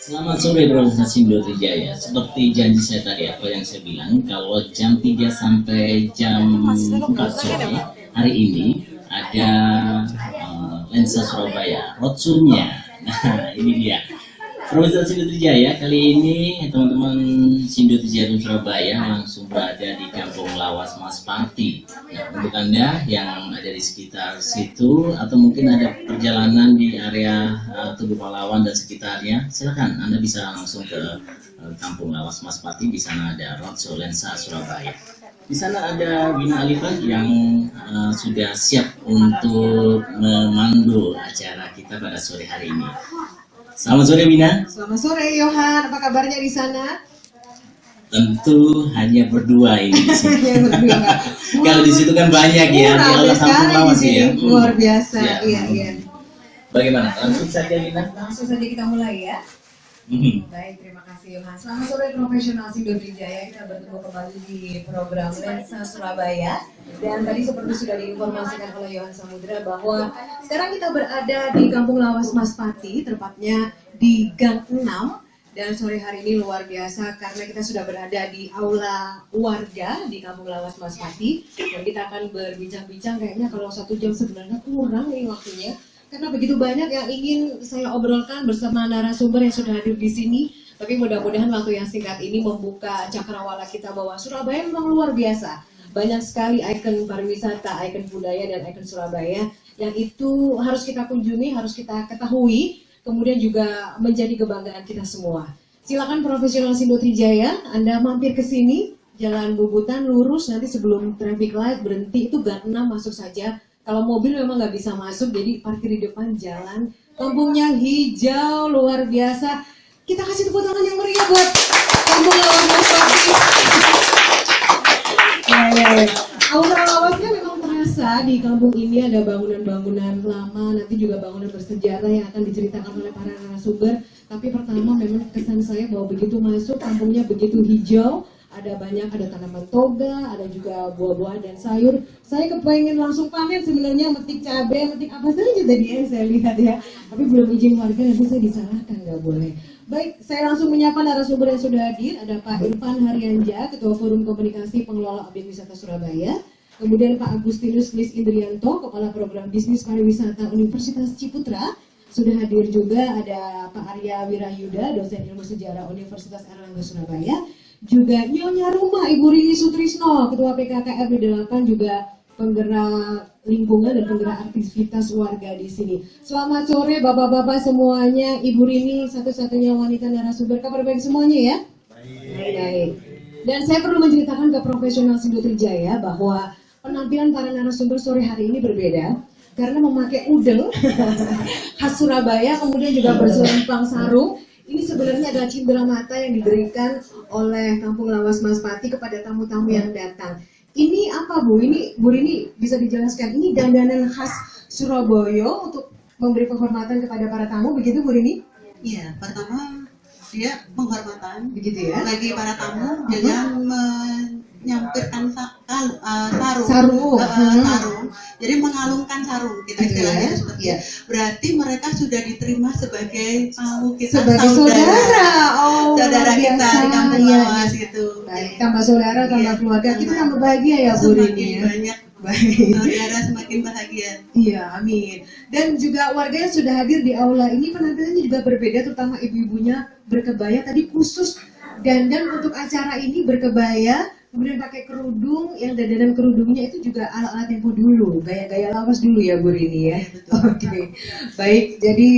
Selamat sore Profesor Sindo Trijaya. Seperti janji saya tadi, apa yang saya bilang, kalau jam 3 sampai jam 4 sore hari ini ada Lensa Surabaya roadshow-nya. Nah, ini dia. Profesor Sindo Trijaya kali ini teman-teman Sindo Trijaya Surabaya langsung berada di Kampung Lawas Mas Pati. Nah, untuk Anda yang ada di sekitar situ atau mungkin ada perjalanan di area Tugu Pahlawan dan sekitarnya, silakan Anda bisa langsung ke Kampung Lawas Mas Pati. Di sana ada roadshow Lensa Surabaya. Di sana ada Wina Alifa yang sudah siap untuk memandu acara kita pada sore hari ini. Selamat sore Wina. Selamat sore Yohan, apa kabarnya di sana? Tentu hanya berdua ini di sini. Kalau di situ kan banyak ya, di aula Kampung Lawas ya. Luar biasa, Ya. iya. Bagaimana? Langsung saja Wina. Langsung saja kita mulai ya. Baik, terima kasih Yohan. Selamat sore profesional Sindo Trijaya. Kita bertemu kembali di program Lensa Surabaya. Dan tadi seperti sudah diinformasikan oleh Yohan Samudra bahwa sekarang kita berada di Kampung Lawas Mas Pati, tepatnya di Gang 6. Dan sore hari ini luar biasa karena kita sudah berada di aula warga di Kampung Lawas Mas Pati. Dan kita akan berbincang-bincang, kayaknya kalau 1 jam sebenarnya kurang nih waktunya. Karena begitu banyak yang ingin saya obrolkan bersama narasumber yang sudah hadir di sini. Tapi mudah-mudahan waktu yang singkat ini membuka cakrawala kita bahwa Surabaya memang luar biasa. Banyak sekali ikon pariwisata, ikon budaya, dan ikon Surabaya yang itu harus kita kunjungi, harus kita ketahui, kemudian juga menjadi kebanggaan kita semua. Silakan profesional Sindo Trijaya, Anda mampir ke sini, Jalan Bubutan lurus, nanti sebelum traffic light berhenti, itu Gang 6 masuk saja. Kalau mobil memang nggak bisa masuk, jadi parkir di depan jalan. Kampungnya hijau, luar biasa. Kita kasih tepuk tangan yang meriah buat Kampung Lawas Mas Pati. Ya. Aura lawasnya memang terasa di kampung ini, ada bangunan-bangunan lama, nanti juga bangunan bersejarah yang akan diceritakan oleh para narasumber. Tapi pertama memang kesan saya bahwa begitu masuk, kampungnya begitu hijau. Ada tanaman toga, ada juga buah-buahan dan sayur. Saya kepengen langsung panen sebenarnya, metik cabai, metik apa saja tadi yang saya lihat ya. Tapi belum izin warga, nanti saya disalahkan, nggak boleh. Baik, saya langsung menyapa narasumber yang sudah hadir. Ada Pak Irfan Haryanja, Ketua Forum Komunikasi Pengelola Objek Wisata Surabaya. Kemudian Pak Agustinus Lis Indrianto, Kepala Program Bisnis Pariwisata Universitas Ciputra. Sudah hadir juga ada Pak Arya Wirayuda, Dosen Ilmu Sejarah Universitas Airlangga Surabaya. Juga Nyonya Rumah Ibu Rini Sutrisno, Ketua PKKR B8, juga penggerak lingkungan dan penggerak aktivitas warga di sini. Selamat sore Bapak-bapak semuanya, Ibu Rini satu-satunya wanita narasumber, kabar baik semuanya ya? Baik. Dan saya perlu menceritakan ke profesional Sindo Trijaya bahwa penampilan para narasumber sore hari ini berbeda karena memakai udel khas Surabaya, kemudian juga berselempang sarung. Ini sebenarnya adalah cindera mata yang diberikan oleh Kampung Lawas Mas Pati kepada tamu-tamu yang datang. Ini apa Bu? Ini Bu Rini bisa dijelaskan, ini dandanan khas Surabaya untuk memberi penghormatan kepada para tamu, begitu Bu Rini? Iya, pertama dia penghormatan Begitu ya? bagi para tamu dengan menyampirkan sarung. Sarung. Jadi mengalungkan sarung kita istilahnya seperti ya. Berarti mereka sudah diterima sebagai tamu kita, sebagai saudara. Saudara kita di Kampung Lawas gitu. Baik, tambah saudara, tambah keluarga, kita tambah bahagia ya Bu Rini ya. Banyak Baik. saudara semakin bahagia. Iya, amin. Dan juga warga yang sudah hadir di aula ini penampilannya juga berbeda, terutama ibu-ibunya berkebaya. Tadi khusus dandan untuk acara ini berkebaya, kemudian pakai kerudung, yang dandanan kerudungnya itu juga ala-ala tempo dulu, gaya-gaya lawas dulu ya Bu Rini ya. Oke. Baik, jadi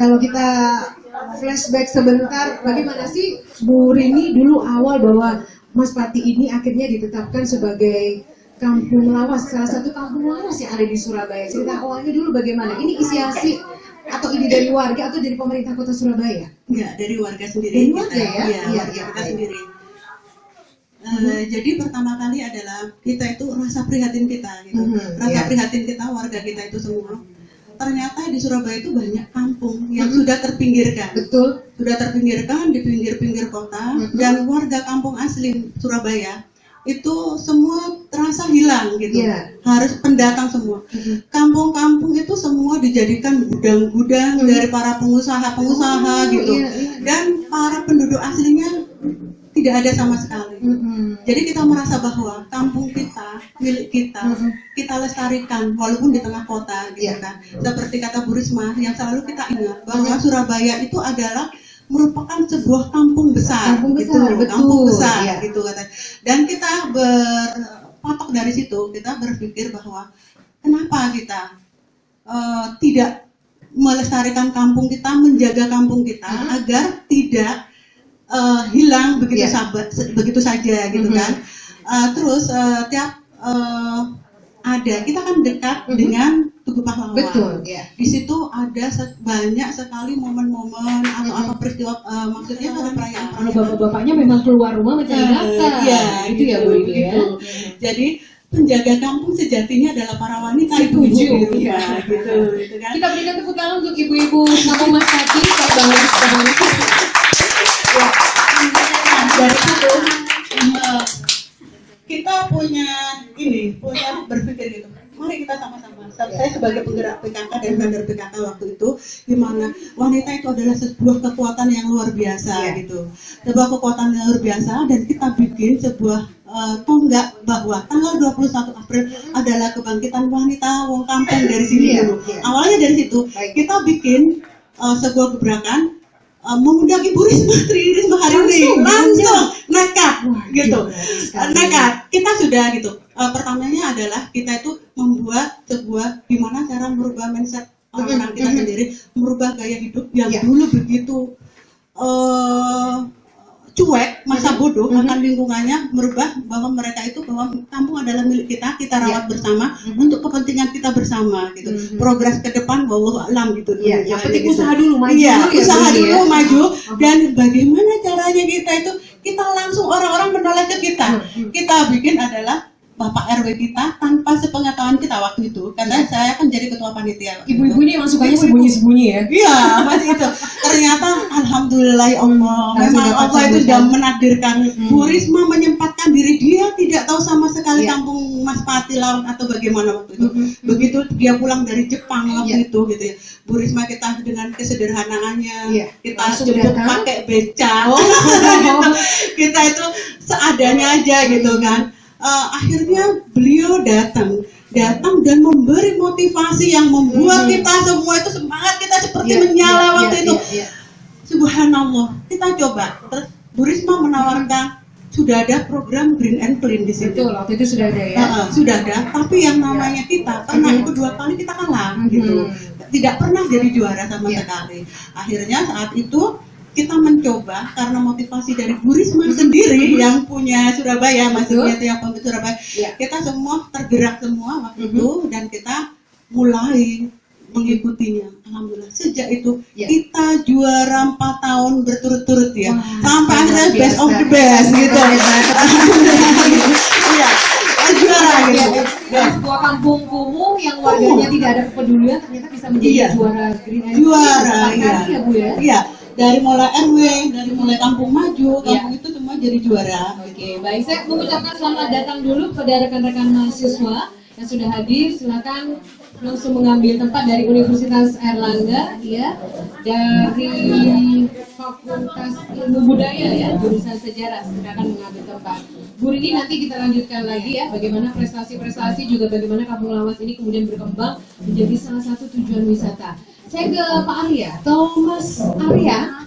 kalau kita flashback sebentar, bagaimana sih Bu Rini dulu awal bahwa Mas Pati ini akhirnya ditetapkan sebagai Kampung Lawas, salah satu kampung lawas yang ada di Surabaya. Cerita awalnya dulu bagaimana? Ini inisiasi atau ide dari warga atau dari pemerintah kota Surabaya? Enggak, dari warga sendiri. Dari warga ya? Iya, Iya, warga iya. kita sendiri. Jadi pertama kali adalah kita itu rasa prihatin kita gitu. Rasa prihatin kita, warga kita itu semua. Ternyata di Surabaya itu banyak kampung yang sudah terpinggirkan. Betul. Sudah terpinggirkan di pinggir-pinggir kota, dan warga kampung asli Surabaya itu semua terasa hilang gitu. Iya. Harus pendatang semua. Kampung-kampung itu semua dijadikan gudang-gudang dari para pengusaha-pengusaha gitu. Iya, iya. Dan para penduduk aslinya tidak ada sama sekali. Jadi kita merasa bahwa kampung kita, milik kita, kita lestarikan walaupun di tengah kota gitu kan. Seperti kata Bu Risma yang selalu kita ingat bahwa Surabaya itu adalah merupakan sebuah kampung besar, Kampung gitu, besar, betul. kampung besar Iya. gitu kata. Dan kita berpatok dari situ, kita berpikir bahwa kenapa kita tidak melestarikan kampung kita, menjaga kampung kita agar tidak hilang begitu begitu saja gitu kan. Terus tiap ada kita kan dekat dengan Tugu Pahlawan. Betul, ya. Di situ ada banyak sekali momen-momen atau apa peristiwa, maksudnya ada perayaan. Kalau bapak-bapaknya memang keluar rumah mencari nafkah. Iya, itu ya Bu Rini ya. Jadi penjaga kampung sejatinya adalah para wanita. Setuju. Gitu, Iya. gitu kan. Kita berikan tepuk tangan untuk ibu-ibu Kampung Mas Pati, Pak Bangun. Ya, dari situ kita punya berpikir gitu. Mari kita sama-sama. Saya sebagai penggerak PKK dan kader PKK waktu itu, di mana wanita itu adalah sebuah kekuatan yang luar biasa gitu. Sebuah kekuatan yang luar biasa dan kita bikin sebuah tonggak bahwa tanggal 21 April adalah kebangkitan wanita wong kampung dari sini dulu. Awalnya dari situ kita bikin sebuah gebrakan mengundang Ibu Risma hari ini langsung nekat gitu. Nekat. Kita sudah gitu. Pertamanya adalah kita itu membuat sebuah gimana cara merubah mindset orang-orang kita sendiri, merubah gaya hidup yang dulu begitu cuek, masa bodoh akan lingkungannya, merubah bahwa mereka itu bahwa kampung adalah milik kita, kita rawat bersama untuk kepentingan kita bersama gitu. Progres ke depan wallahu alam gitu. Yang penting usaha dulu maju. Usaha dulu maju dan bagaimana caranya kita itu kita langsung orang-orang menoleh ke kita. Kita bikin adalah Bapak RW kita tanpa sepengetahuan kita waktu itu, karena saya kan jadi ketua panitia. Ibu-ibu ini emang sukanya sembunyi-sembunyi ya? Iya, masih itu. Ternyata alhamdulillah ya Allah, memang Allah itu sudah menakdirkan. Bu Risma menyempatkan diri, dia tidak tahu sama sekali kampung Mas Pati Laut atau bagaimana waktu itu. Begitu dia pulang dari Jepang waktu itu gitu ya. Bu Risma kita dengan kesederhanaannya, kita jemput pakai beca. Kita itu seadanya aja gitu kan. Akhirnya beliau datang dan memberi motivasi yang membuat kita semua itu semangat, kita seperti menyala waktu itu. Subhanallah, kita coba. Terus Bu Risma menawarkan sudah ada program Green and Clean di situ. Betul, waktu itu sudah ada ya. Sudah ada, tapi yang namanya kita pernah itu 2 kali kita kalah gitu. Tidak pernah jadi juara sama sekali. Akhirnya saat itu kita mencoba karena motivasi dari Bu Risma sendiri yang punya Surabaya, maksudnya itu yang pemimpin Surabaya. Kita semua tergerak semua waktu itu dan kita mulai mengikutinya. Alhamdulillah sejak itu kita juara 4 tahun berturut-turut ya. Sampai akhirnya best of the best gitu. Iya. Juara gitu. Dari sebuah kampung kumuh yang warganya tidak ada kepedulian ternyata bisa menjadi juara Green and Juara, ya Bu ya. Iya. Dari mulai RW, dari mulai kampung maju, kampung itu semua jadi juara. Oke, baik. Saya mengucapkan selamat datang dulu kepada rekan-rekan mahasiswa yang sudah hadir. Silakan langsung mengambil tempat dari Universitas Airlangga, ya, dari Fakultas Ilmu Budaya, ya, jurusan Sejarah. Silakan mengambil tempat. Bu Rini, nanti kita lanjutkan lagi ya, bagaimana prestasi-prestasi juga bagaimana Kampung Lawas ini kemudian berkembang menjadi salah satu tujuan wisata. Saya ke Pak Arya, atau Mas Arya.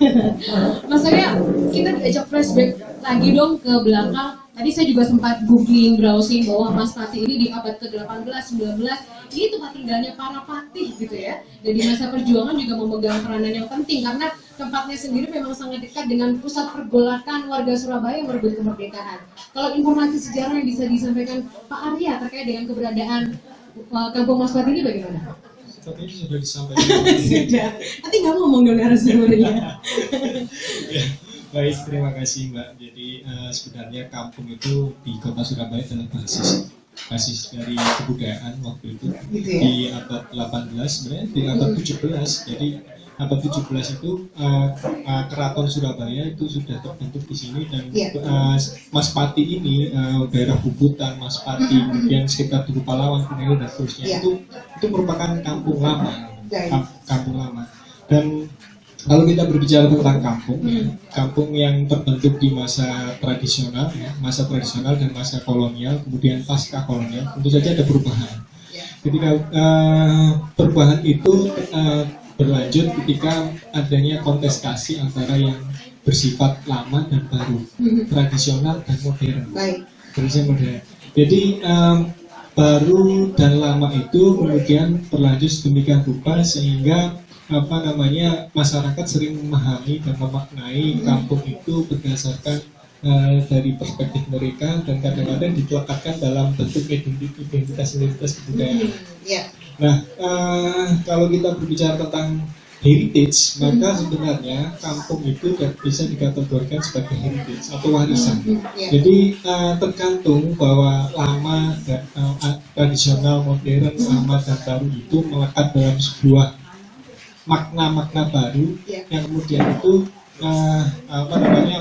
Mas Arya, kita diajak flashback lagi dong ke belakang. Tadi saya juga sempat googling, browsing bahwa Mas Pati ini di abad ke-18, 19 ini tempat tinggalnya para patih gitu ya. Dan di masa perjuangan juga memegang peranan yang penting karena tempatnya sendiri memang sangat dekat dengan pusat pergolakan warga Surabaya yang merebut kemerdekaan. Kalau informasi sejarah yang bisa disampaikan Pak Arya terkait dengan keberadaan Kampung Mas Pati ini bagaimana? Sepertinya sudah disampaikan. Sudah. Nanti nggak ngomong dong narasumbernya. Ya, baik, terima kasih Mbak. Jadi sebenarnya kampung itu di kota Surabaya adalah basis dari kebudayaan waktu itu. Di abad 18 sebenarnya di abad 17. Jadi abad 17 itu Keraton Surabaya itu sudah terbentuk di sini, dan Maspati ini daerah Bubutan, Maspati, kemudian sekitar Tugu Pahlawan, Kuneo dan seterusnya itu merupakan kampung lama, kampung lama. Dan kalau kita berbicara tentang kampung, kampung yang terbentuk di masa tradisional, masa tradisional dan masa kolonial, kemudian pasca kolonial, tentu saja ada perubahan. Ketika perubahan itu berlanjut ketika adanya kontestasi antara yang bersifat lama dan baru, tradisional dan modern. Modern. Jadi baru dan lama itu kemudian berlanjut sedemikian rupa sehingga masyarakat sering memahami dan memaknai kampung itu berdasarkan dari perspektif mereka, dan kadang-kadang dilekatkan dalam bentuk identitas kebudayaan. Nah, kalau kita berbicara tentang heritage, maka sebenarnya kampung itu bisa dikategorikan sebagai heritage atau warisan. Jadi tergantung bahwa lama dan tradisional, modern, lama dan baru itu melekat dalam sebuah makna-makna baru yang kemudian itu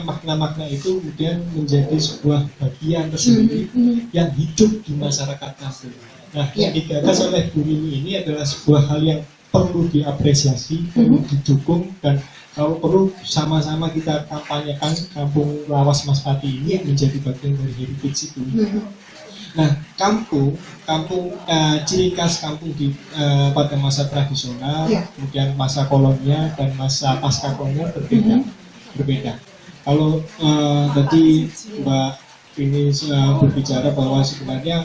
makna-makna itu kemudian menjadi sebuah bagian tersendiri yang hidup di masyarakat kampung. Nah, yang digagas oleh Bu Rini ini adalah sebuah hal yang perlu diapresiasi, perlu didukung, dan kalau perlu sama-sama kita kampanyekan kampung Lawas Maspati ini menjadi bagian dari heritage itu. Nah, ciri khas kampung pada masa tradisional, kemudian masa kolonial dan masa pasca kolonial berbeda. Kalau tadi Mbak ini berbicara bahwa sebenarnya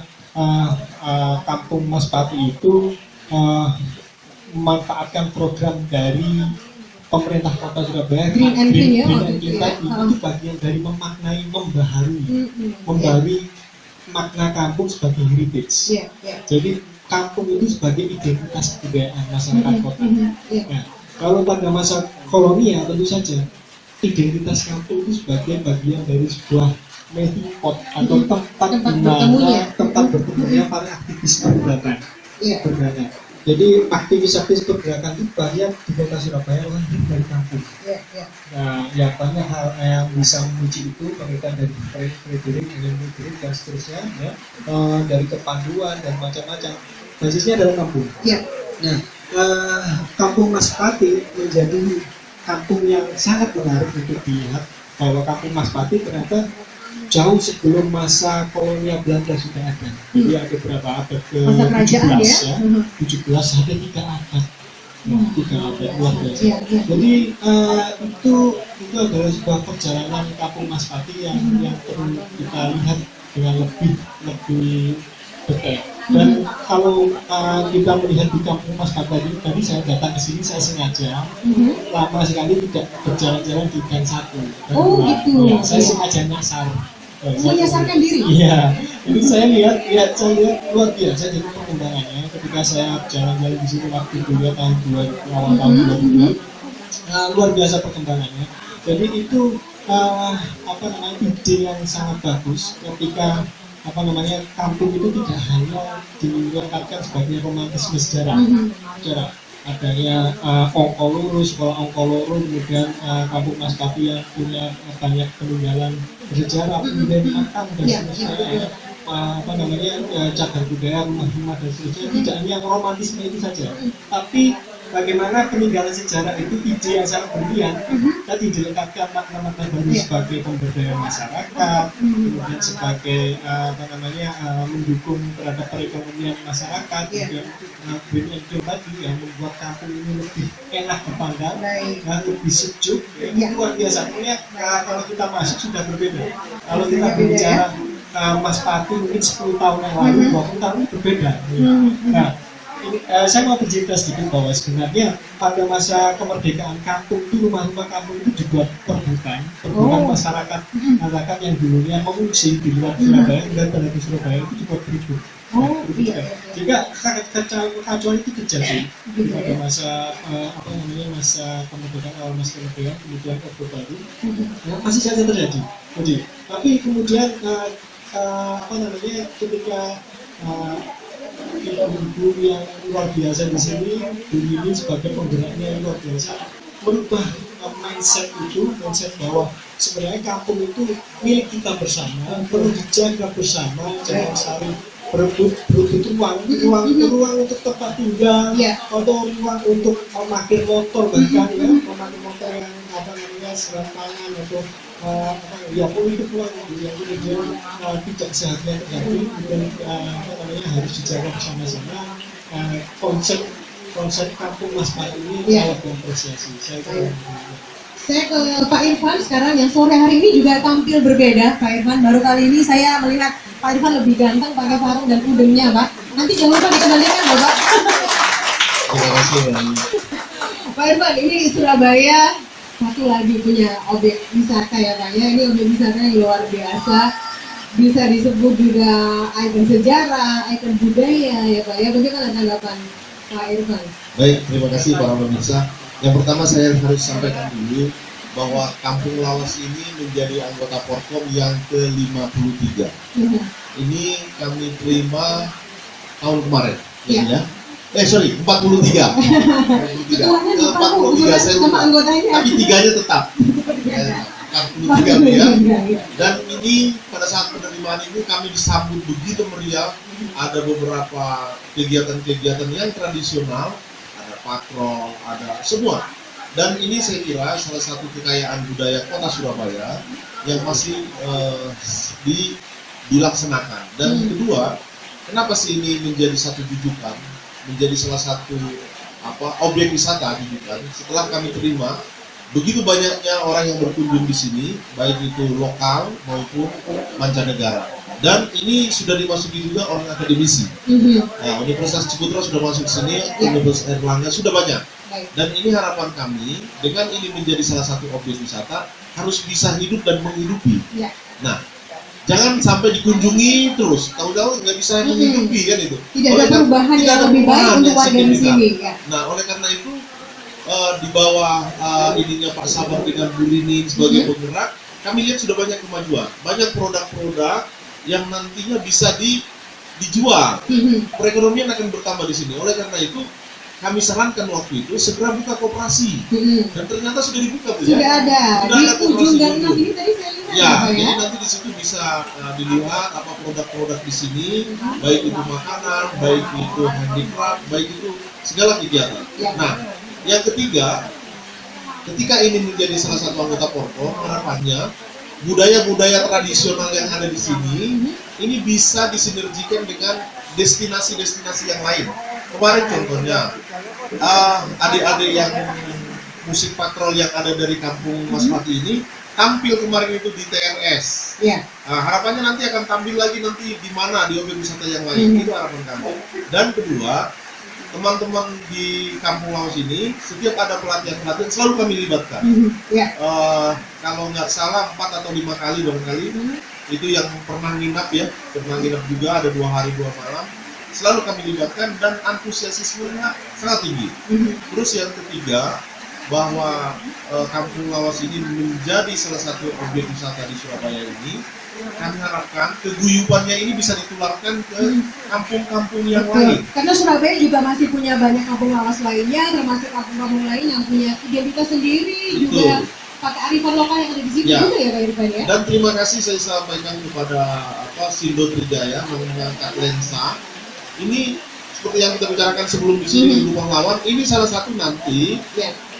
kampung Maspati itu memanfaatkan program dari pemerintah Kota Surabaya, Green and Clean tadi, itu bagian dari memaknai, membaharui makna kampung sebagai heritage. Jadi kampung itu sebagai identitas kebudayaan masyarakat kota. Nah, kalau pada masa kolonial tentu saja identitas kampung itu sebagai bagian dari sebuah melting pot atau tempat bertemunya para aktivis pergerakan. Jadi aktivis-aktivis pergerakan itu banyak di Kota Surabaya lahir dari kampung. Nah, yang banyak hal yang bisa memuji itu penelitian dari Frederick dan seterusnya, dari kepanduan dan macam-macam. Basisnya adalah kampung. Nah, kampung Maspati menjadi kampung yang sangat menarik untuk dilihat, bahwa kampung Maspati ternyata jauh sebelum masa kolonial Belanda sudah ada. Jadi ada berapa abad ke-17 17 sampai 3 abad. 3 abad luar biasa. Jadi itu adalah sebuah perjalanan kampung Maspati yang perlu kita lihat dengan lebih detail. Dan kalau kita melihat di kampung Maspati tadi saya datang ke sini, saya sengaja lama sekali tidak berjalan-jalan di gang 1. Gitu. Saya sengaja nyasar. Menyasarkan diri. Iya. Jadi saya lihat luar biasa jadi perkembangannya ketika saya jalan-jalan di sini waktu kuliah tahun 2000, awal tahun 2000. Luar biasa perkembangannya. Jadi itu ide yang sangat bagus ketika kampung itu tidak hanya dilekatkan sebagai romantisme sejarah. Adanya Ongkoloro, sekolah Ongkoloro, kemudian kampung Maspati yang punya banyak peninggalan bersejarah, kemudian makam dan seterusnya, cagar budaya, rumah-rumah dan seterusnya. Tidak hanya romantisme itu saja, tapi bagaimana peninggalan sejarah itu ide yang sangat berlian. Tadi dilekatkan makna-makna baru sebagai pemberdayaan masyarakat, kemudian sebagai mendukung terhadap perekonomian masyarakat, kemudian Green and Clean tadi yang membuat kampung ini lebih enak dipandang, lebih sejuk. Itu luar biasa. Kalau kita masuk sudah berbeda. Kalau kita berbicara Maspati mungkin 10 tahun yang lalu, 20 tahun berbeda. Nah, saya mau bercerita sedikit bahwa sebenarnya pada masa kemerdekaan kampung itu, rumah-rumah kampung itu dibuat perbutan masyarakat yang dulunya mengungsi di luar Surabaya dan pada di Surabaya itu dibuat beribut. Jika kekacauan itu terjadi pada masa masa kemerdekaan, awal masa kemerdekaan, kemudian Orde Baru, pasti saja terjadi. Tapi kemudian ketika ibu-ibu yang luar biasa di sini, Bu Lili sebagai penggeraknya yang luar biasa, merubah mindset bahwa sebenarnya kampung itu milik kita bersama, perlu dijaga bersama, jangan saling berebut ruang untuk tempat tinggal, atau ruang untuk memakai motor, bahkan ya memakai motor yang serampangan atau ya politik ruang yang kemudian tidak sehatnya terjadi, dan harus dijaga bersama-sama. Konsep kampung Maspati ini sangat diapresiasi. Saya ke Pak Irfan sekarang yang sore hari ini juga tampil berbeda. Pak Irfan, baru kali ini saya melihat Pak Irfan lebih ganteng pakai sarung dan udengnya, Pak. Nanti jangan lupa dikembalikan, Bapak. Terima kasih. Pak Irfan, ini Surabaya satu lagi punya objek wisata ya Pak ya. Ini objek wisata yang luar biasa. Bisa disebut juga ikon sejarah, ikon budaya ya Pak ya. Bagaimana tanggapan Pak Irfan? Baik, terima kasih para pemirsa. Yang pertama saya harus sampaikan dulu bahwa Kampung Lawas ini menjadi anggota Porkom yang ke-53. Ini kami terima tahun kemarin, ya. 43. 43, saya lupa. Tapi tiganya tetap. 43 ya. Dan ini pada saat penerimaan ini kami disambut begitu meriah. Ada beberapa kegiatan-kegiatan yang tradisional, ada patrol, ada semua. Dan ini saya kira salah satu kekayaan budaya Kota Surabaya yang masih dilaksanakan. Dan kedua, kenapa sih ini menjadi satu jujukan, menjadi salah satu objek wisata jujukan? Setelah kami terima, begitu banyaknya orang yang berkunjung di sini, baik itu lokal maupun mancanegara. Dan ini sudah dimasuki juga orang akademisi. Nah, Universitas Ciputra sudah masuk ke sini, Universitas Erlangga sudah banyak. Dan ini harapan kami, dengan ini menjadi salah satu objek wisata, harus bisa hidup dan menghidupi. Nah, jangan sampai dikunjungi terus, tahu-tahu nggak bisa menghidupi kan itu. Tidak ada perubahan yang lebih baik untuk warga di sini. Nah, oleh karena itu di bawah ininya Pak Sabar dengan Bu Lini sebagai penggerak, kami lihat sudah banyak kemajuan, banyak produk-produk yang nantinya bisa dijual. Perekonomian akan bertambah di sini. Oleh karena itu, kami sarankan waktu itu segera buka koperasi. Dan ternyata sudah dibuka tuh ya. Sudah ada. Di ujung gang ini tadi saya lihat. Ya, jadi nanti di situ bisa dilihat apa produk-produk di sini, baik itu makanan, baik itu handicraft, baik itu segala kegiatan. Nah, yang ketiga, ketika ini menjadi salah satu anggota Porkom, harapannya budaya-budaya tradisional yang ada di sini ini bisa disinergikan dengan destinasi-destinasi yang lain. Kemarin contohnya adik-adik yang musik patrol yang ada dari Kampung Maspati ini tampil kemarin itu di TRS. Harapannya nanti akan tampil lagi nanti di mana, di objek wisata yang lain. Itu harapan kami. Dan kedua, teman-teman di Kampung Lawas ini setiap ada pelatihan-pelatihan selalu kami libatkan. Kalau nggak salah 4 atau 5 kali barangkali itu yang pernah nginap ya, pernah nginap juga ada 2 hari 2 malam. Selalu kami libatkan dan antusiasmenya sangat tinggi. Terus yang ketiga, bahwa Kampung Lawas ini menjadi salah satu objek wisata di Surabaya ini, kami harapkan keguyubannya ini bisa ditularkan ke kampung-kampung yang lain. Karena Surabaya juga masih punya banyak kampung lawas lainnya, termasuk kampung-kampung lain yang punya identitas sendiri. Juga pakai arifan lokal yang ada di sini juga ya Pak Irfan ya. Dan terima kasih saya sampaikan kepada Sindo Trijaya mengangkat lensa. Ini seperti yang kita bicarakan sebelum di sini di Tugu Pahlawan, ini salah satu nanti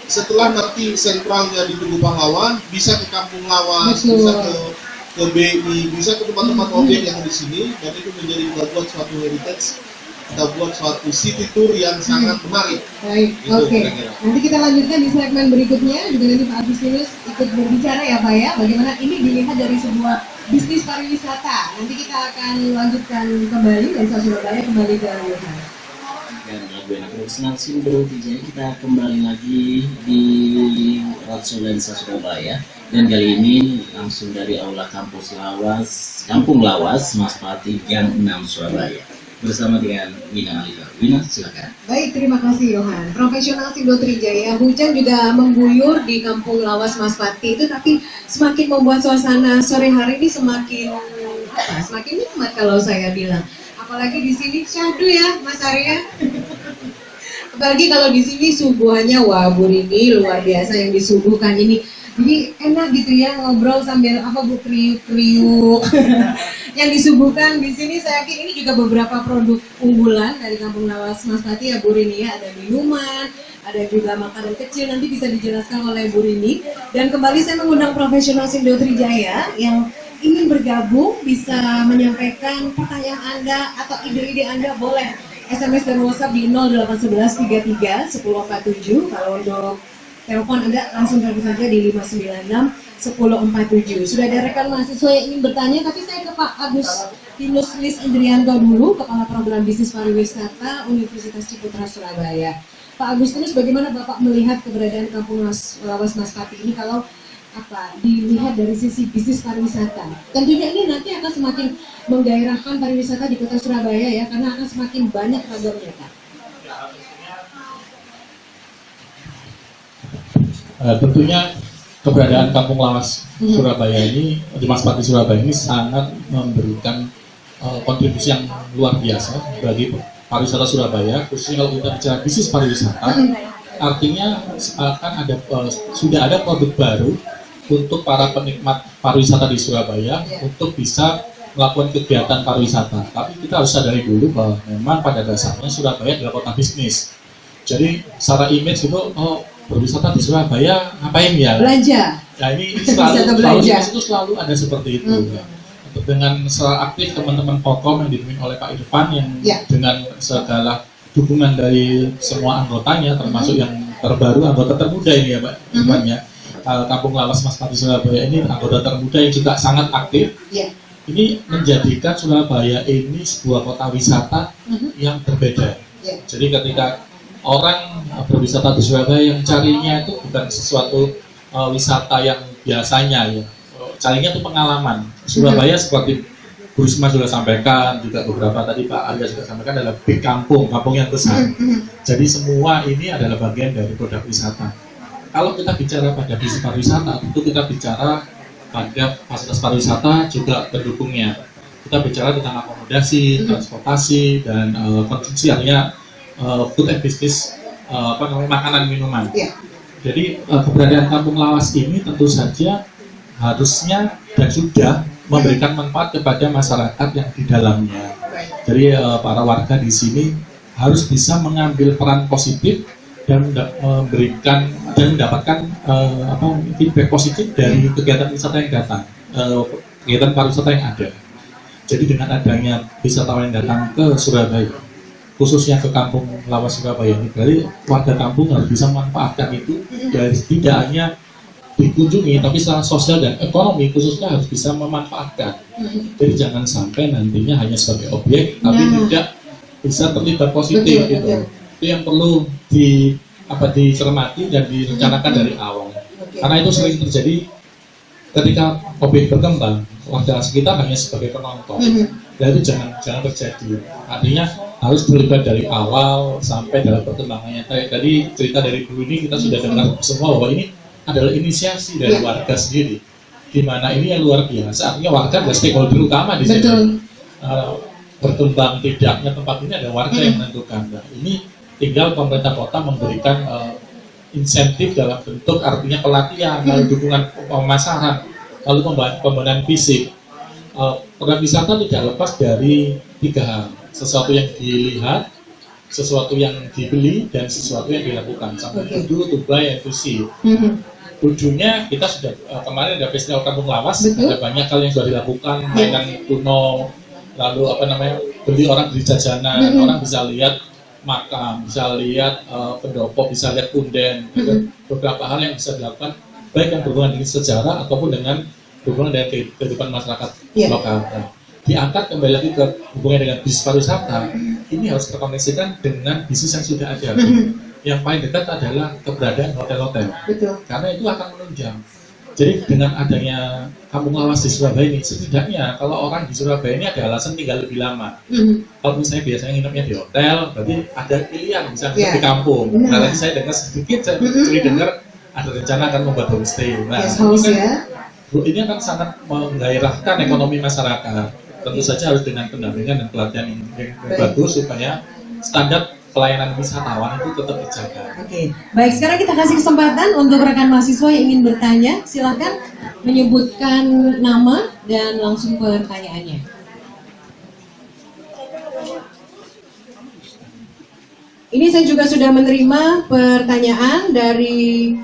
setelah nanti sentralnya di Tugu Pahlawan bisa ke Kampung Lawas, bisa ke BI, bisa ke tempat-tempat objek yang di sini, dan itu menjadi kita buat suatu heritage, kita buat suatu city tour yang sangat menarik. Baik, oke. Nanti kita lanjutkan di segmen berikutnya, juga nanti Pak Agustinus ikut berbicara ya Pak ya, bagaimana ini dilihat dari sebuah bisnis pariwisata. Nanti kita akan lanjutkan kembali dari Surabaya kembali ke Wuhan. Dan lagu yang profesional Sindo Trijaya, kita kembali lagi di Ratso Lensa Surabaya. Dan kali ini langsung dari Aula Kampung Lawas, Maspati, Gang 6 Surabaya. Bersama dengan Wina Alika. Wina, silakan. Baik, terima kasih Yohan. Profesional Sindo Trijaya, hujan juga mengguyur di Kampung Lawas Maspati itu, tapi semakin membuat suasana sore hari ini semakin nikmat kalau saya bilang. Apalagi di sini syahdu ya Mas Arya. Apalagi kalau di sini suguhannya, wah Bu Rini luar biasa yang disuguhkan ini. Jadi enak gitu ya ngobrol sambil apa Bu, kriuk-kriuk. Yang disuguhkan di sini saya yakin ini juga beberapa produk unggulan dari Kampung Lawas Mas Pati ya Bu Rini ya. Ada minuman, ada juga makanan kecil, nanti bisa dijelaskan oleh Bu Rini. Dan kembali saya mengundang profesional Sindo Trijaya yang ingin bergabung, bisa menyampaikan pertanyaan Anda atau ide-ide Anda, boleh SMS dan WhatsApp di 0811 33 1047. Kalau untuk telepon Anda langsung telepon saja di 596 1047. Sudah ada rekan mahasiswa yang ingin bertanya, tapi saya ke Pak Agustinus Lis Indrianto dulu, Kepala Program Bisnis Pariwisata Universitas Ciputra Surabaya. Pak Agustinus, bagaimana Bapak melihat keberadaan Kampung Lawas Mas Pati ini kalau dilihat dari sisi bisnis pariwisata? Tentunya ini nanti akan semakin menggairahkan pariwisata di Kota Surabaya ya, karena akan semakin banyak ragamnya Kak. Tentunya keberadaan Kampung Lawas Surabaya ini, di Mas Pati Surabaya ini sangat memberikan kontribusi yang luar biasa bagi pariwisata Surabaya, khususnya kalau kita bicara bisnis pariwisata. Artinya akan ada sudah ada produk baru untuk para penikmat pariwisata di Surabaya untuk bisa melakukan kegiatan pariwisata. Tapi kita harus sadari dulu bahwa memang pada dasarnya Surabaya adalah kota bisnis. Jadi secara image itu berwisata di Surabaya ngapain ya? Belanja. Ya ini selalu ada seperti itu. Ya. Dengan secara aktif teman-teman Pokom yang dipimpin oleh Pak Irfan yang dengan segala dukungan dari semua anggotanya, termasuk yang terbaru, anggota termuda ini ya Pak Irfan ya. Kampung Lawas Mas Pati Surabaya ini anggota termuda yang juga sangat aktif. Ini menjadikan Surabaya ini sebuah kota wisata yang berbeda. Jadi ketika orang berwisata di Surabaya, yang carinya itu bukan sesuatu wisata yang biasanya ya, carinya itu pengalaman. Surabaya seperti Bu Risma sudah sampaikan, juga beberapa tadi Pak Arya sudah sampaikan, adalah big kampung yang besar. Jadi semua ini adalah bagian dari produk wisata. Kalau kita bicara pada bisnis pariwisata, tentu kita bicara pada fasilitas pariwisata juga pendukungnya. Kita bicara tentang akomodasi, transportasi, dan konsumsi, artinya food and business, makanan minuman. Jadi keberadaan Kampung Lawas ini tentu saja harusnya dan sudah memberikan manfaat kepada masyarakat yang di dalamnya. Jadi para warga di sini harus bisa mengambil peran positif dan memberikan dan mendapatkan feedback positif dari kegiatan wisata yang datang, kegiatan pariwisata yang ada. Jadi dengan adanya wisatawan yang datang ke Surabaya, khususnya ke Kampung Lawas Surabaya ini, berarti warga kampung harus bisa memanfaatkan itu, dari tidak hanya dikunjungi, tapi secara sosial dan ekonomi khususnya harus bisa memanfaatkan. Jadi jangan sampai nantinya hanya sebagai objek, tapi tidak bisa terlibat positif gitu. Itu yang perlu dicermati dan direncanakan dari awal. Karena itu sering terjadi ketika objek berkembang, warga sekitar hanya sebagai penonton. Dan itu jangan terjadi. Artinya harus terlibat dari awal sampai dalam perkembangannya. Tadi cerita dari Bu ini kita sudah dengar semua bahwa ini adalah inisiasi dari warga sendiri. Di mana ini yang luar biasa. Artinya warga adalah stakeholder utama di sini. Berkembang tidaknya tempat ini ada warga yang menentukan. Nah, ini tinggal pemerintah kota memberikan insentif dalam bentuk artinya pelatihan, lalu dukungan pemasaran, lalu pembangunan fisik. Program wisata tidak lepas dari 3 hal: sesuatu yang dilihat, sesuatu yang dibeli, dan sesuatu yang dilakukan. Sampai to buy and to see. Ujungnya kita sudah kemarin ada festival Kampung Lawas, ada banyak hal yang sudah dilakukan, mainan kuno, lalu beli jajanan, orang bisa lihat makam, bisa lihat pendopo, bisa lihat punden, beberapa hal yang bisa dilakukan baik yang berhubungan dengan sejarah ataupun dengan berhubungan dengan kehidupan masyarakat lokal. Nah, diangkat kembali lagi ke hubungan dengan bisnis pariwisata, ini harus terkoneksikan dengan bisnis yang sudah ada. Yang paling dekat adalah keberadaan hotel-hotel, karena itu akan menunjang. Jadi dengan adanya Kampung Lawas di Surabaya ini, setidaknya kalau orang di Surabaya ini ada alasan tinggal lebih lama. Kalau misalnya biasanya nginepnya di hotel, berarti ada pilihan misalnya di kampung. Nah, tadi saya dengar sedikit, saya dengar ada rencana akan membuat homestay. Nah, ini akan sangat menggairahkan ekonomi masyarakat. Tentu saja harus dengan pendampingan dan pelatihan yang bagus supaya standar pelayanan wisatawan itu tetap dijaga. Oke, baik, sekarang kita kasih kesempatan untuk rekan mahasiswa yang ingin bertanya. Silakan menyebutkan nama dan langsung pertanyaannya. Ini saya juga sudah menerima pertanyaan dari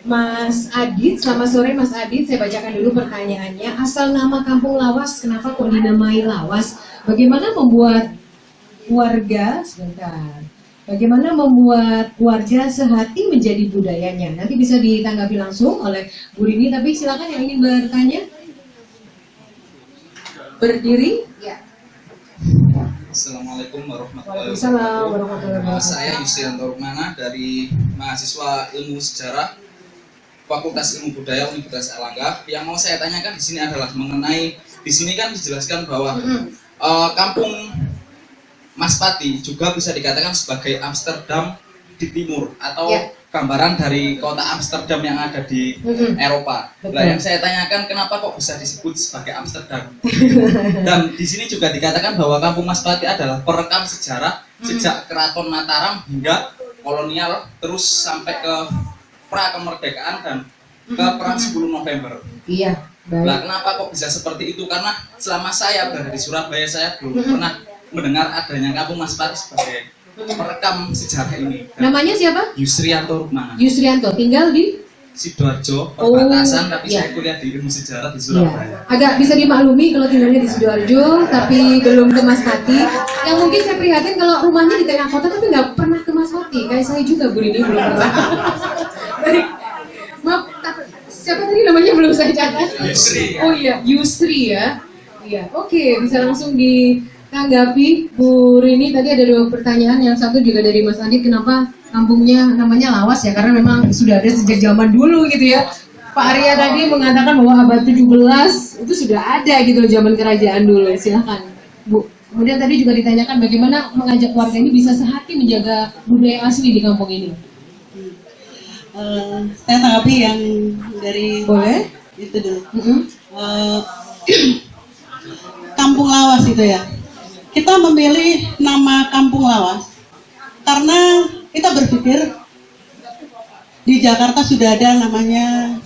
Mas Adit. Selamat sore Mas Adit, saya bacakan dulu pertanyaannya. Asal nama Kampung Lawas, kenapa kok dinamai Lawas? Bagaimana membuat warga, bagaimana membuat warga sehati menjadi budayanya? Nanti bisa ditanggapi langsung oleh Bu Rini, tapi silakan yang ingin bertanya. Berdiri. Ya. Assalamualaikum warahmatullahi wabarakatuh. Saya Yusrianto Rukmana dari mahasiswa Ilmu Sejarah Fakultas Ilmu Budaya Universitas Erlangga. Yang mau saya tanyakan di sini adalah mengenai, di sini kan dijelaskan bahwa Kampung Mas Pati juga bisa dikatakan sebagai Amsterdam di timur atau gambaran dari kota Amsterdam yang ada di Eropa. Nah, yang saya tanyakan kenapa kok bisa disebut sebagai Amsterdam? Dan di sini juga dikatakan bahwa Kampung Mas Pati adalah perekam sejarah sejak Keraton Mataram hingga kolonial terus sampai ke pra kemerdekaan dan ke perang 10 November. Iya. Baik. Nah, kenapa kok bisa seperti itu? Karena selama saya berada di Surabaya saya belum pernah mendengar adanya Kampung Mas Pati sebagai perekam sejarah ini. Dan namanya siapa? Yusrianto Rukmana. Yusrianto, tinggal di Sidoarjo, perbatasan, tapi saya kuliah di Ilmu Sejarah di Surabaya. Agak bisa dimaklumi kalau tinggalnya di Sidoarjo, tapi belum ke Mas Pati. Yang mungkin saya prihatin kalau rumahnya di tengah kota, tapi nggak pernah ke Mas Pati. Kayak saya juga, Bu Rini, belum pernah. Baik, maaf, siapa tadi namanya belum saya catat? Yusri. Oh iya, Yusri ya. Iya, oke, bisa langsung ditanggapi Bu Rini. Tadi ada 2 pertanyaan, yang satu juga dari Mas Adit, kenapa kampungnya namanya Lawas ya, karena memang sudah ada sejak zaman dulu gitu ya. Pak Arya tadi mengatakan bahwa abad 17 itu sudah ada gitu zaman kerajaan dulu. Silahkan Bu. Kemudian tadi juga ditanyakan bagaimana mengajak warga ini bisa sehati menjaga budaya asli di kampung ini. Saya tanggapi yang dari Boleh? itu dulu. Kampung Lawas itu ya. Kita memilih nama Kampung Lawas karena kita berpikir di Jakarta sudah ada namanya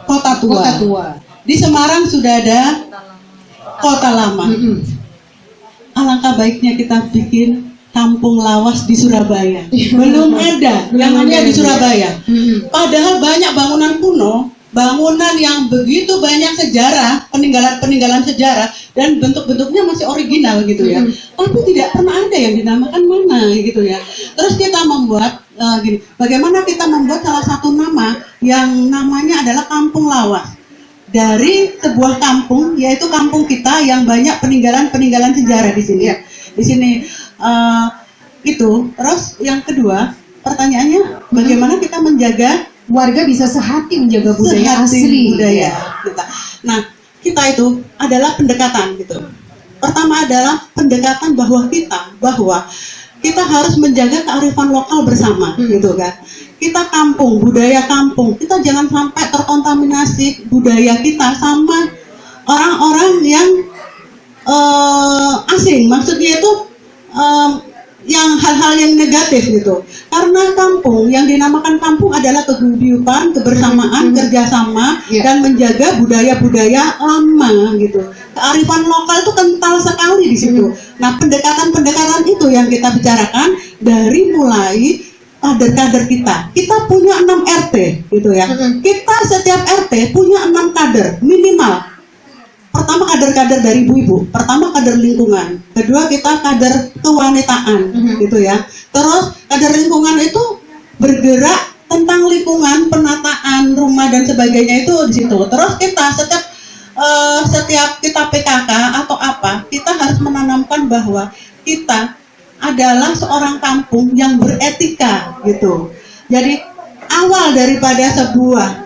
Kota Tua. Kota Tua. Di Semarang sudah ada Kota Lama. Alangkah baiknya kita bikin Kampung Lawas di Surabaya. Belum ada yang namanya di Surabaya. Padahal banyak bangunan kuno, bangunan yang begitu banyak sejarah, peninggalan-peninggalan sejarah, dan bentuk-bentuknya masih original gitu ya. Tapi tidak pernah ada yang dinamakan mana gitu ya. Terus kita membuat gini, bagaimana kita membuat salah satu nama yang namanya adalah Kampung Lawas dari sebuah kampung, yaitu kampung kita yang banyak peninggalan-peninggalan sejarah di sini. Di sini itu. Terus yang kedua, pertanyaannya bagaimana kita menjaga warga bisa sehati menjaga budaya asli budaya kita. Nah, kita itu adalah pendekatan gitu. Pertama adalah pendekatan bahwa kita harus menjaga kearifan lokal bersama gitu kan. Kita kampung, budaya kampung, kita jangan sampai terkontaminasi budaya kita sama orang-orang yang asing. Maksudnya itu yang hal-hal yang negatif gitu. Karena kampung, yang dinamakan kampung adalah keguyuban, kebersamaan, kerjasama, dan menjaga budaya-budaya lama gitu. Kearifan lokal itu kental sekali di situ. Nah, pendekatan-pendekatan itu yang kita bicarakan dari mulai kader-kader kita. Kita punya 6 RT gitu ya. Kita setiap RT punya 6 kader minimal. Pertama kader-kader dari ibu-ibu, pertama kader lingkungan, kedua kita kader kewanitaan gitu ya. Terus kader lingkungan itu bergerak tentang lingkungan, penataan rumah dan sebagainya itu di situ. Terus kita setiap kita PKK atau apa, kita harus menanamkan bahwa kita adalah seorang kampung yang beretika gitu. Jadi awal daripada sebuah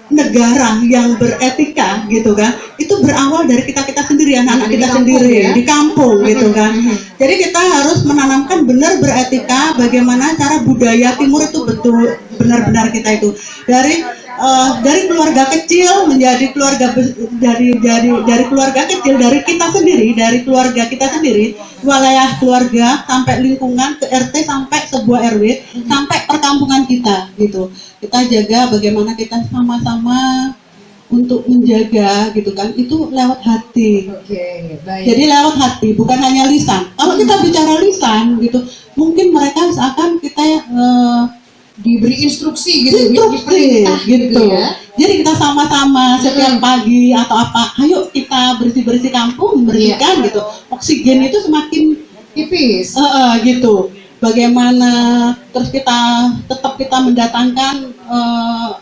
negara yang beretika gitu kan, itu berawal dari kita sendiri, anak-anak kita sendiri di kampung gitu kan. Jadi kita harus menanamkan benar beretika, bagaimana cara budaya timur itu betul benar-benar kita itu dari dari keluarga kecil menjadi keluarga dari keluarga kecil, dari kita sendiri, dari keluarga kita sendiri, wilayah keluarga sampai lingkungan ke RT sampai sebuah RW sampai perkampungan kita gitu. Kita jaga bagaimana kita sama-sama untuk menjaga gitu kan, itu lewat hati. Oke, baik. Jadi lewat hati, bukan hanya lisan. Kalau kita bicara lisan gitu, mungkin mereka seakan kita diberi instruksi gitu, diperintah gitu ya. Jadi kita sama-sama setiap pagi atau apa, ayo kita bersih-bersih kampung, bersihkan gitu. Oksigen itu semakin tipis. Gitu. Bagaimana terus kita tetap kita mendatangkan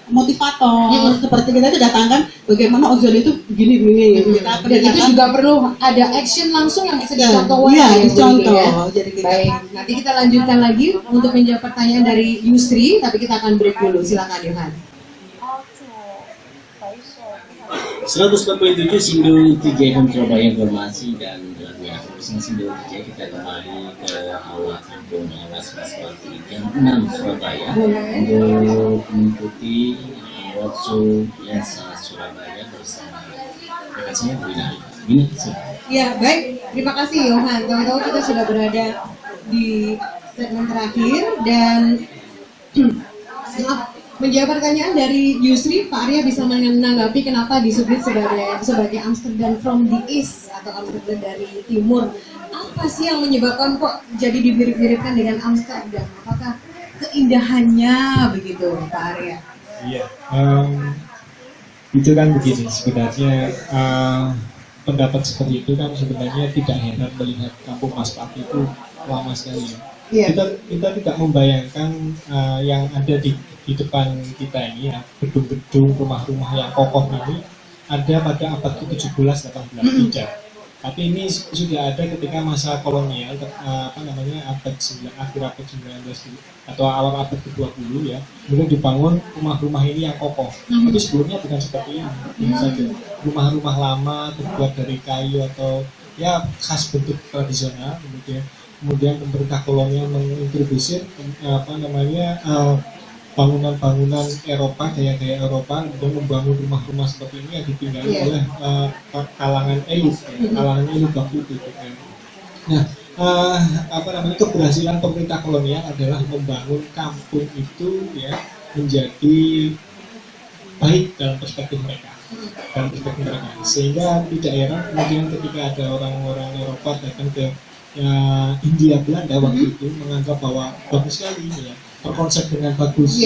motivator seperti kita datangkan bagaimana ozon itu begini gitu. Dan itu juga perlu ada action langsung yang bisa dicontoh. Iya, dicontoh. Ya. Jadi baik, nanti kita lanjutkan lagi untuk menjawab pertanyaan dari Yusri, tapi kita akan break dulu. Silakan Yohan. 147 Sindu 3 FM Surabaya Informasi dan lagunya Sindu 3 kita kembali ke aula kampung Awas Maspati jam 6 Surabaya untuk mengikuti roadshow Lensa Surabaya bersama rekan saya Bina. Ya baik, terima kasih Yohan. Tahu-tahu kita sudah berada di segmen terakhir dan menjawab pertanyaan dari Yusri, Pak Arya bisa menanggapi kenapa disebut sebagai Amsterdam from the East atau Amsterdam dari Timur. Apa sih yang menyebabkan kok jadi dimirip-miripkan dengan Amsterdam? Apakah keindahannya begitu, Pak Arya? Iya, itu kan begini sebenarnya. Pendapat seperti itu kan sebenarnya tidak heran melihat kampung Maspati itu lama sekali ya. Kita tidak membayangkan yang ada di depan kita ini ya, gedung-gedung rumah-rumah yang kokoh ini ada pada abad ke-17-18 tidak. Tapi ini sudah ada ketika masa kolonial, akhir abad 19 atau awal abad ke-20 ya, kemudian dibangun rumah-rumah ini yang kokoh. Tapi sebelumnya bukan seperti ini saja. Rumah-rumah lama terbuat dari kayu atau ya khas bentuk tradisional, kemudian pemerintah kolonial mengintroduksi bangunan-bangunan Eropa, gaya-gaya Eropa, dan membangun rumah-rumah seperti ini yang ditinggali oleh kalangan elit waktu itu. Nah, keberhasilan pemerintah kolonial adalah membangun kampung itu ya menjadi baik dalam perspektif mereka. Sehingga tidak heran kemudian ketika ada orang-orang Eropa datang ke India Belanda waktu itu menganggap bahwa bagus sekali ya, terkonsep dengan bagus.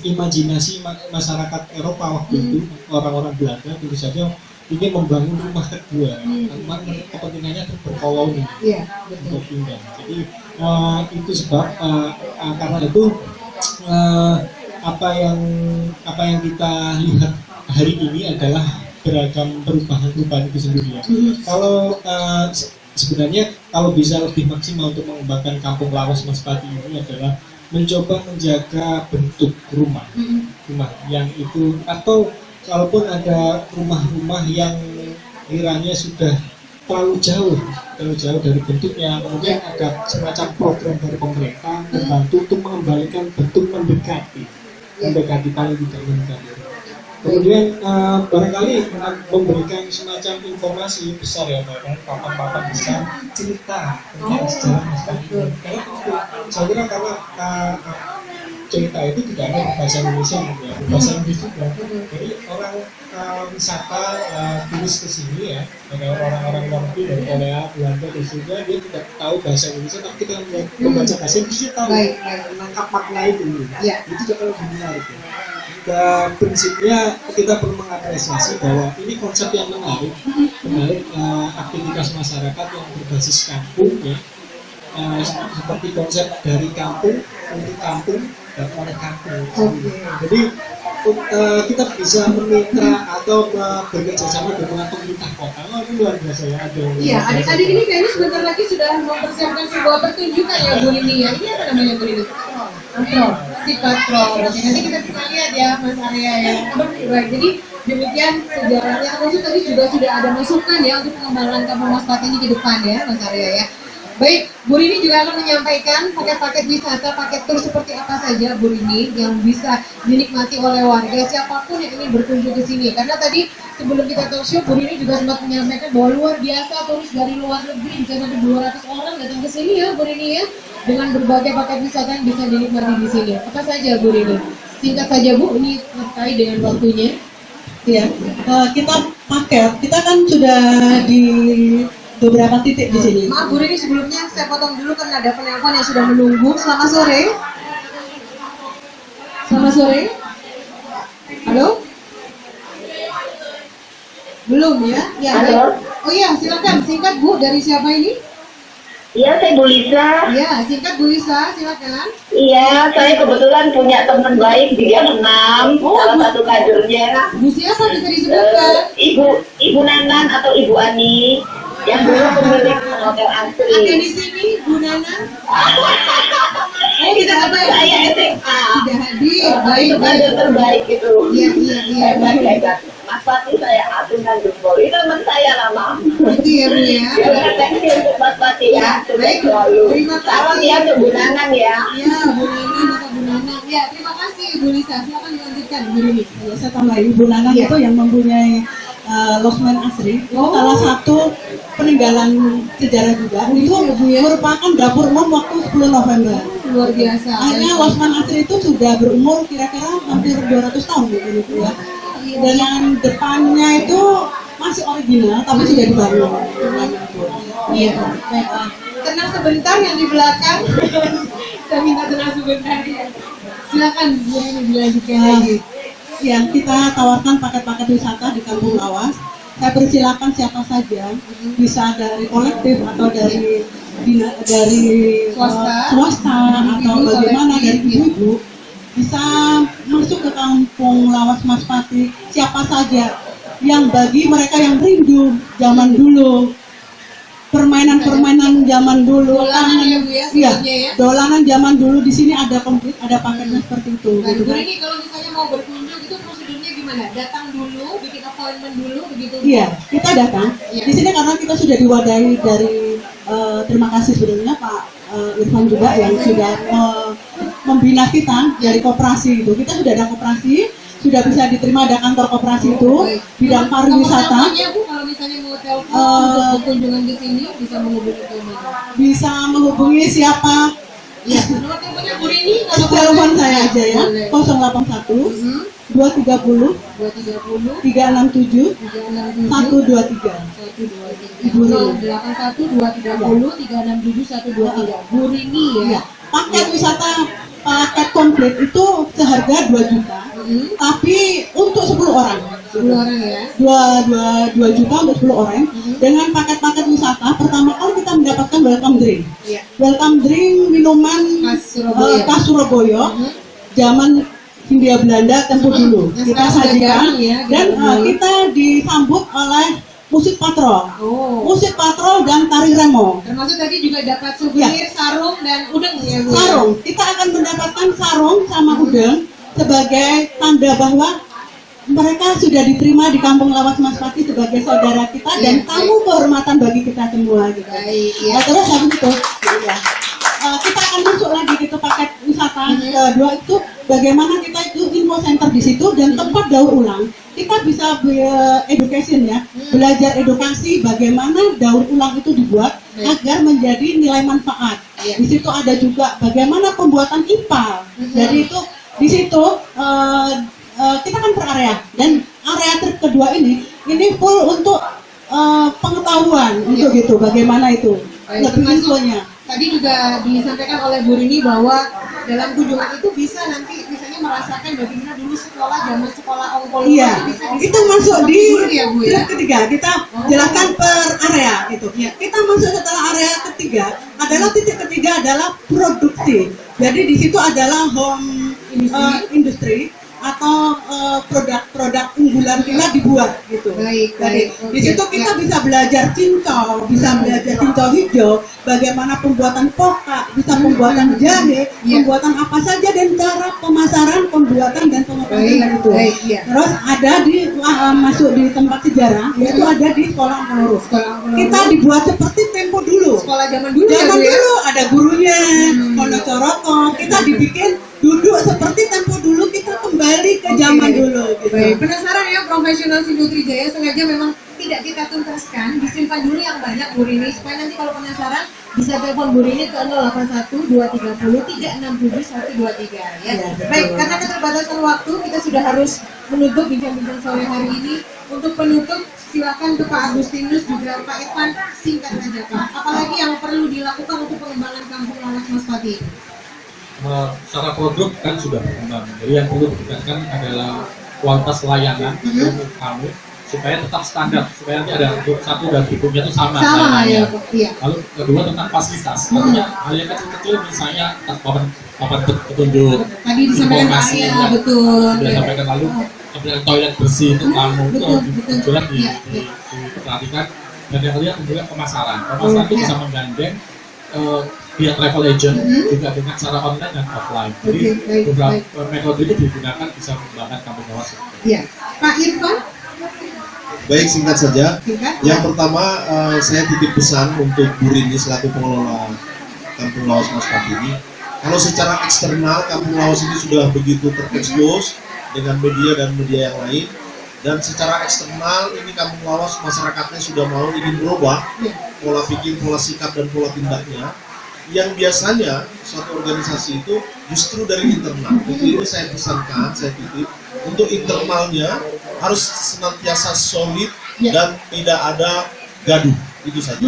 Imajinasi masyarakat Eropa waktu itu, orang-orang Belanda tentu saja ingin membangun rumah kedua, kepentingannya untuk berkoloni, untuk tinggal. Jadi itu sebab karena itu apa yang kita lihat hari ini adalah beragam perubahan itu sendiri ya. Kalau sebenarnya kalau bisa lebih maksimal untuk mengembangkan kampung Lawas Maspati ini adalah mencoba menjaga bentuk rumah yang itu, atau kalaupun ada rumah-rumah yang kiranya sudah terlalu jauh dari bentuknya, kemudian ada semacam program dari pemerintah membantu untuk mengembalikan bentuk mendekati paling tidak mendekati. Kemudian barangkali memberikan semacam informasi besar ya, papan-papan besar cerita tentang sejarah Maspati. Saya kira karena cerita itu tidak hanya berbahasa Indonesia, berbahasa Inggris juga. Jadi orang wisata turis ke sini ya, dari orang-orang luar negeri dari Korea, Belanda, dan juga dia tidak tahu bahasa Indonesia, tapi kita membaca bahasa Inggris dia tahu menangkap makna itu. Itu juga lebih menarik ya. Dan prinsipnya kita perlu mengapresiasi bahwa ini konsep yang menarik aktivitas masyarakat yang berbasis kampung ya, seperti konsep dari kampung untuk kampung dan oleh kampung. Jadi kita bisa memitra atau bekerja sama dengan pemerintah kota. Itu luar biasa ya. Iya, adik-adik ini kayaknya sebentar lagi sudah mempersiapkan sebuah pertunjukan ya Bu Nini ya. Ini apa namanya Bu Nini? Si patrol. Nanti kita bisa lihat ya Mas Arya ya. Baik, jadi demikian sejarahnya. Maksud tadi juga sudah ada masukan ya untuk pengembangan kampung Maspati ini ke depan ya Mas Arya ya. Baik, Bu Rini juga akan menyampaikan paket-paket wisata, paket tur seperti apa saja Bu Rini yang bisa dinikmati oleh warga siapapun yang ingin berkunjung ke sini. Karena tadi sebelum kita talk show, Bu Rini juga sempat menyampaikan bahwa luar biasa turis dari luar negeri bisa sampai 200 orang datang ke sini ya Bu Rini ya, dengan berbagai paket wisata yang bisa dinikmati di sini. Apa saja Bu Rini? Singkat saja Bu, ini terkait dengan waktunya. Ya, kita kan sudah di beberapa titik di sini. Maaf Bu Rini, sebelumnya saya potong dulu karena ada penelpon yang sudah menunggu. Selamat sore. Selamat sore. Halo? Belum ya? Ya. Halo. Oh iya, silakan singkat Bu, dari siapa ini? Iya, saya Bu Lisa. Iya, singkat Bu Lisa, silakan. Iya, saya kebetulan punya teman baik di Gang 6, salah satu kadernya. Bu siapa bisa disebutkan? Ibu Nanan atau Ibu Ani yang dulu pemilik Hotel Asri. Ada di sini Bu Nana. Itu teman saya SMA. Tidak hadir. Itu kader terbaik itu. Iya. Hebat. Mas Pati saya atungan jempol. Itu teman saya lama. Itu ya Bu ya. Terima kasih untuk Mas Pati ya. Baik. Selalu. Terima kasih. Salam ya untuk Bu Nanan ya. Iya, Bu Nana atau Bu Nana. Ya, terima kasih Bu Lisa. Silakan dilanjutkan Bu Rini. Ya, saya tambahin Bu Nana itu yang mempunyai Losmen Asri. Itu salah satu peninggalan sejarah juga. Itu merupakan dapur umum waktu 10 November. Luar biasa. Akhirnya Losmen Asri itu sudah berumur kira-kira hampir 200 tahun gitu ya. Dan yang depannya itu masih original tapi sudah dibangun. Iya. Tenang sebentar yang di belakang. Saya minta tenang sebentar. Silakan Bu Rini dilanjutkan lagi. Yang kita tawarkan paket-paket wisata di Kampung Lawas. Saya persilakan siapa saja, bisa dari kolektif atau dari swasta atau bagaimana dari ibu-ibu, bisa masuk ke Kampung Lawas Mas Pati. Siapa saja yang bagi mereka yang rindu zaman dulu, permainan zaman dulu, dolanan ya Bu ya, iya, ya. dolanan zaman dulu di sini ada komplit, ada paketnya seperti itu. Nah, gitu Bu kan. Rini kalau misalnya mau berkunjung itu prosedurnya gimana? Datang dulu, bikin appointment dulu begitu? Iya, kita datang. Iya. Di sini karena kita sudah diwadahi dari terima kasih sebenarnya Pak Irfan juga yang sudah membina kita dari koperasi itu. Kita sudah ada koperasi, sudah bisa diterima ada kantor koperasi itu, bidang pariwisata. Nomor Bu, kalau misalnya mau telepon untuk kunjungan ke sini bisa menghubungi ke mana? Bisa menghubungi siapa? Iya, nomor teleponnya Bu Rini. Telepon saya aja ya, 081 230 230 367 367 123. 123 081 230 367 123. Bu Rini ya. Paket wisata paket komplit itu seharga 2 juta. Tapi untuk 10 orang. 10 orang ya. 2 juta untuk 10 orang. Dengan paket-paket wisata, pertama kali kita mendapatkan welcome drink. Iya. Welcome drink minuman khas Surabaya. Zaman Hindia Belanda tempo dulu. Kita sajikan dan kita disambut oleh musik patrol. Musik patrol dan tari remo. Termasuk tadi juga dapat souvenir sarung dan udeng ya Bu. Sarung. Kita akan mendapatkan sarung sama udeng sebagai tanda bahwa mereka sudah diterima di Kampung Lawas Mas Pati sebagai saudara kita dan tamu kehormatan bagi kita semua gitu. Ya. Terus habis itu ya, kita akan masuk lagi gitu paket wisata kedua itu bagaimana kita itu info center di situ dan tempat daur ulang. Kita bisa education ya, belajar edukasi bagaimana daur ulang itu dibuat agar menjadi nilai manfaat. Di situ ada juga bagaimana pembuatan ipal. Jadi itu di situ kita kan per area dan area kedua ini full untuk pengetahuan untuk gitu bagaimana itu lebih infonya. Tadi juga disampaikan oleh Bu Rini bahwa dalam kunjungan itu bisa nanti misalnya merasakan bagaimana dulu zaman sekolah onkologi. Iya, itu masuk di ya, Bu, ya? ketiga. Kita jelaskan per area gitu. Kita masuk setelah area ketiga adalah titik ketiga adalah produksi. Jadi di situ adalah home industry atau produk-produk unggulan kita dibuat gitu. Baik, Jadi baik. di situ kita bisa belajar cincau, bisa belajar cincau hijau, bagaimana pembuatan pokak, bisa pembuatan jahe, pembuatan apa saja dan cara pemasaran, pembuatan dan pengemasan itu. Terus ada di masuk di tempat sejarah, yaitu ada di sekolah pengurus. Kita dibuat seperti tempo dulu. Sekolah zaman dulu. Zaman dulu ada gurunya, Wonocoroko. Kita dibikin duduk seperti tempo dulu, kita kembali ke zaman dulu. Gitu. Baik, penasaran ya profesional si Nutrijaya, sengaja memang tidak kita tuntaskan, disimpan dulu yang banyak Bu Rini, supaya nanti kalau penasaran bisa telepon Bu Rini ke 081 230 367 123 ya. Baik, karena keterbatasan waktu kita sudah harus menutup bincang-bincang sore hari ini. Untuk penutup silakan ke Pak Agustinus juga Pak Irfan, singkat saja Pak. Apalagi yang perlu dilakukan untuk pengembangan Kampung Lawas Mas Pati? Secara produk kan sudah berkembang. Jadi yang perlu ditingkatkan adalah kualitas layanan untuk kami supaya tetap standar, supaya nanti ada satu dan bentuknya itu sama. Ya, iya. Lalu kedua tentang fasilitas, artinya hal yang kecil-kecil misalnya papan petunjuk, tadi disampaikan Pak Arya, betul. Sudah sampaikan lalu kemudian toilet bersih untuk tamu itu kebetulan diperhatikan. Dan yang kedua kemudian pemasaran itu bisa menggandeng via travel agent juga dengan cara online dan offline. Jadi beberapa metode itu digunakan bisa mengembangkan Kampung Lawas. Iya, Pak Irfan. Baik, singkat saja. Yang pertama saya titip pesan untuk Bu Rini selaku pengelola Kampung Lawas Mas Pati ini. Kalau secara eksternal Kampung Lawas ini sudah begitu terekspos dengan media dan media yang lain, dan secara eksternal ini Kampung Lawas masyarakatnya sudah mau ingin berubah pola pikir, pola sikap dan pola tindaknya yang biasanya suatu organisasi itu justru dari internal. Jadi ini saya pesankan, saya titip untuk internalnya harus senantiasa solid dan tidak ada gaduh, itu saja.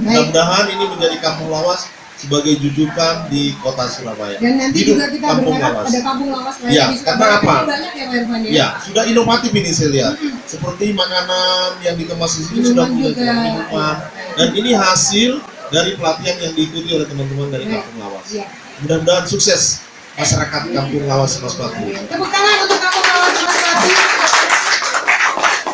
Mudah-mudahan ini menjadi Kampung Lawas sebagai jujukan di kota Surabaya. Dan nanti hidup juga kita Kampung berharap Lawas. ada Kampung Lawas lain Ya, di karena Surabaya. apa? Banyak ya Pak Irfan ya? Ya, sudah inovatif ini saya lihat. Seperti makanan yang dikemas di sini sudah punya minuman. Dan ini hasil dari pelatihan yang diikuti oleh teman-teman dari Kampung Lawas. Mudah-mudahan sukses masyarakat Kampung Lawas Mas Pati. Tepuk tangan untuk Kampung Lawas Mas Pati.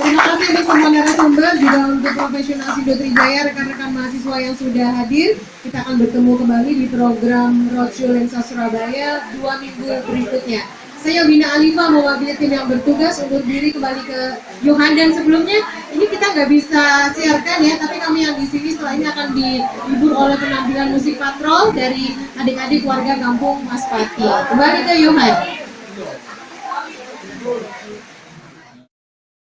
Terima kasih untuk semua narasumber, juga untuk profesional si Nutrijaya, rekan-rekan mahasiswa yang sudah hadir. Kita akan bertemu kembali di program Roadshow Lensa Surabaya 2 minggu berikutnya. Saya Wina Alifa mewakili tim yang bertugas undur diri kembali ke Johan, dan sebelumnya ini kita nggak bisa siarkan ya, tapi kami yang di sini setelah ini akan dihibur oleh penampilan musik patrol dari adik-adik warga Kampung Mas Pati. Kembali ke Johan.